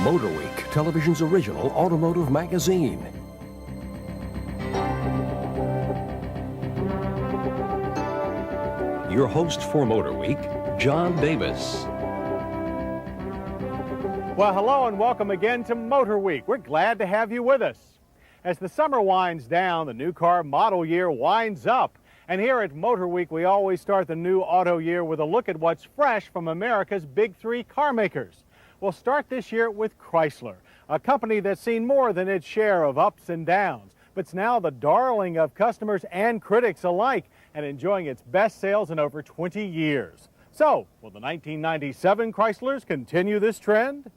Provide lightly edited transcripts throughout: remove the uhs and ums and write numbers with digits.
Motorweek, television's original automotive magazine. Your host for Motorweek, John Davis. Well, hello and welcome again to Motorweek. We're glad to have you with us. As the summer winds down, the new car model year winds up. And here at Motorweek, we always start the new auto year with a look at what's fresh from America's big three car makers. We'll start this year with Chrysler, a company that's seen more than its share of ups and downs, but's now the darling of customers and critics alike and enjoying its best sales in over 20 years. So, will the 1997 Chryslers continue this trend?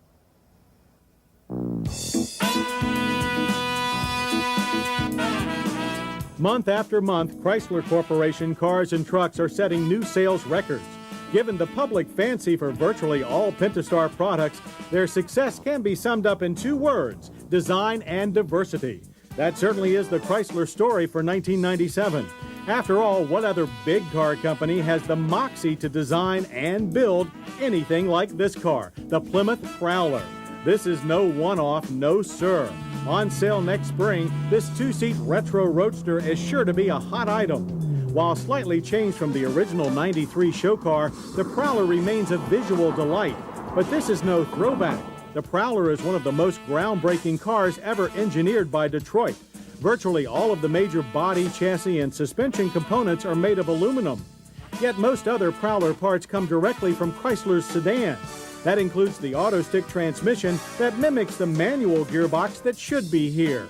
Month after month, Chrysler Corporation cars and trucks are setting new sales records. Given the public fancy for virtually all Pentastar products, their success can be summed up in two words: design and diversity. That certainly is the Chrysler story for 1997. After all, what other big car company has the moxie to design and build anything like this car, the Plymouth Prowler? This is no one-off, no sir. On sale next spring, this two-seat retro roadster is sure to be a hot item. While slightly changed from the original 93 show car, the Prowler remains a visual delight. But this is no throwback. The Prowler is one of the most groundbreaking cars ever engineered by Detroit. Virtually all of the major body, chassis, and suspension components are made of aluminum. Yet most other Prowler parts come directly from Chrysler's sedans. That includes the auto-stick transmission that mimics the manual gearbox that should be here.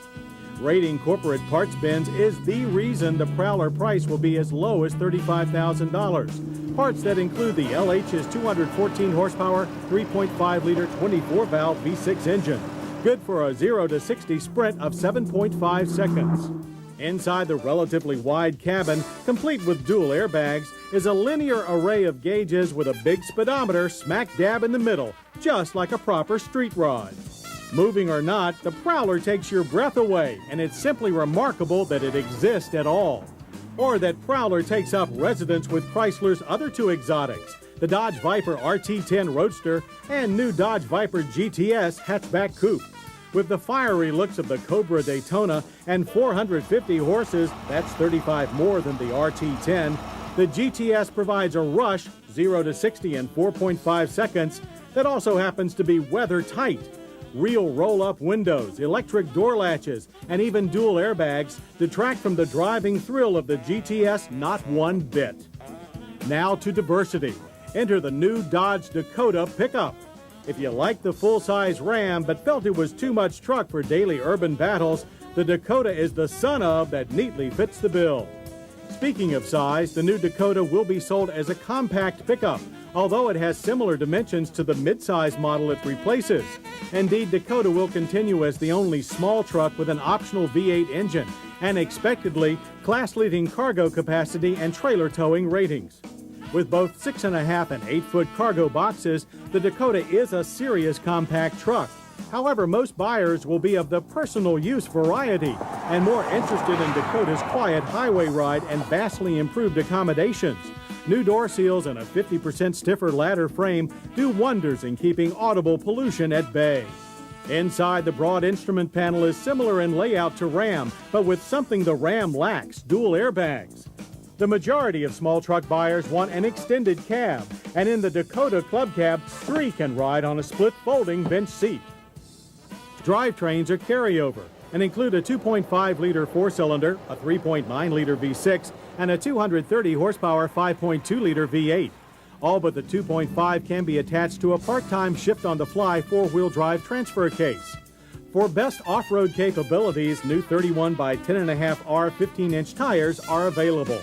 Rating corporate parts bins is the reason the Prowler price will be as low as $35,000. Parts that include the LH's 214 horsepower, 3.5-liter, 24-valve V6 engine. Good for a 0 to 60 sprint of 7.5 seconds. Inside the relatively wide cabin, complete with dual airbags, is a linear array of gauges with a big speedometer smack dab in the middle, just like a proper street rod. Moving or not, the Prowler takes your breath away, and it's simply remarkable that it exists at all. Or that Prowler takes up residence with Chrysler's other two exotics, the Dodge Viper RT10 Roadster and new Dodge Viper GTS hatchback coupe. With the fiery looks of the Cobra Daytona and 450 horses, that's 35 more than the RT10, the GTS provides a rush, 0 to 60 in 4.5 seconds, that also happens to be weather tight. Real roll-up windows, electric door latches, and even dual airbags detract from the driving thrill of the GTS not one bit. Now to diversity. Enter the new Dodge Dakota pickup. If you like the full-size Ram but felt it was too much truck for daily urban battles, the Dakota is the son of that neatly fits the bill. Speaking of size, the new Dakota will be sold as a compact pickup, although it has similar dimensions to the midsize model it replaces. Indeed, Dakota will continue as the only small truck with an optional V8 engine and expectedly class-leading cargo capacity and trailer towing ratings. With both 6.5 and 8-foot cargo boxes, the Dakota is a serious compact truck. However, most buyers will be of the personal use variety and more interested in Dakota's quiet highway ride and vastly improved accommodations. New door seals and a 50% stiffer ladder frame do wonders in keeping audible pollution at bay. Inside, the broad instrument panel is similar in layout to Ram, but with something the Ram lacks: dual airbags. The majority of small truck buyers want an extended cab, and in the Dakota Club Cab, 3 can ride on a split folding bench seat. Drivetrains are carryover and include a 2.5-liter 4-cylinder, a 3.9-liter V6, and a 230 horsepower 5.2-liter V8. All but the 2.5 can be attached to a part-time shift-on-the-fly 4-wheel drive transfer case. For best off-road capabilities, new 31 by 10.5R 15-inch tires are available.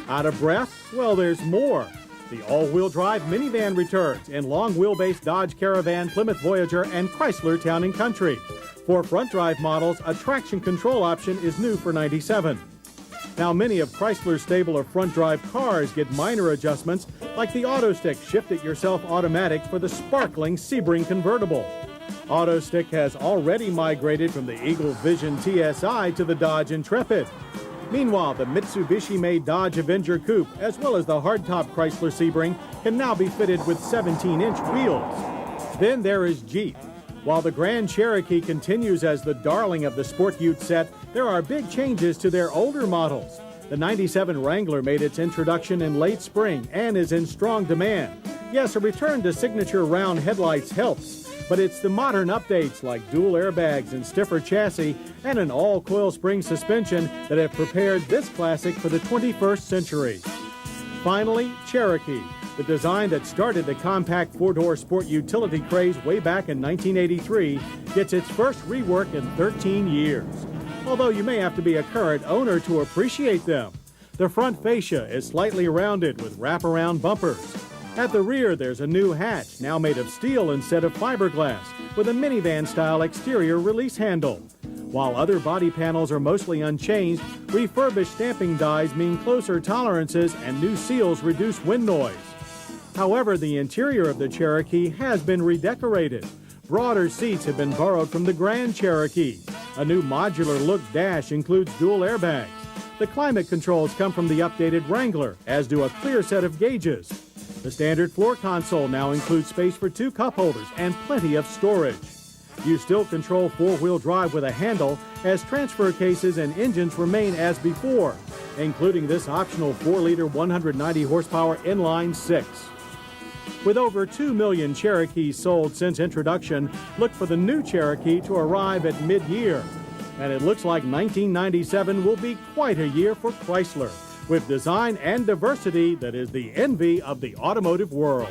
Out of breath? Well, there's more. The all-wheel drive minivan returns in long-wheelbase Dodge Caravan, Plymouth Voyager, and Chrysler Town & Country. For front drive models, a traction control option is new for '97. Now, many of Chrysler's stable of front drive cars get minor adjustments, like the auto-stick shift-it-yourself automatic for the sparkling Sebring convertible. Auto-stick has already migrated from the Eagle Vision TSI to the Dodge Intrepid. Meanwhile, the Mitsubishi-made Dodge Avenger Coupe, as well as the hardtop Chrysler Sebring, can now be fitted with 17-inch wheels. Then there is Jeep. While the Grand Cherokee continues as the darling of the Sport Ute set, there are big changes to their older models. The 97 Wrangler made its introduction in late spring and is in strong demand. Yes, a return to signature round headlights helps, but it's the modern updates like dual airbags and stiffer chassis and an all-coil spring suspension that have prepared this classic for the 21st century. Finally, Cherokee, the design that started the compact four-door sport utility craze way back in 1983, gets its first rework in 13 years. Although you may have to be a current owner to appreciate them. The front fascia is slightly rounded with wraparound bumpers. At the rear, there's a new hatch, now made of steel instead of fiberglass, with a minivan-style exterior release handle. While other body panels are mostly unchanged, refurbished stamping dies mean closer tolerances and new seals reduce wind noise. However, the interior of the Cherokee has been redecorated. Broader seats have been borrowed from the Grand Cherokee. A new modular look dash includes dual airbags. The climate controls come from the updated Wrangler, as do a clear set of gauges. The standard floor console now includes space for 2 cup holders and plenty of storage. You still control four-wheel drive with a handle, as transfer cases and engines remain as before, including this optional 4-liter 190-horsepower inline 6. With over 2 million Cherokees sold since introduction, look for the new Cherokee to arrive at mid-year. And it looks like 1997 will be quite a year for Chrysler, with design and diversity that is the envy of the automotive world.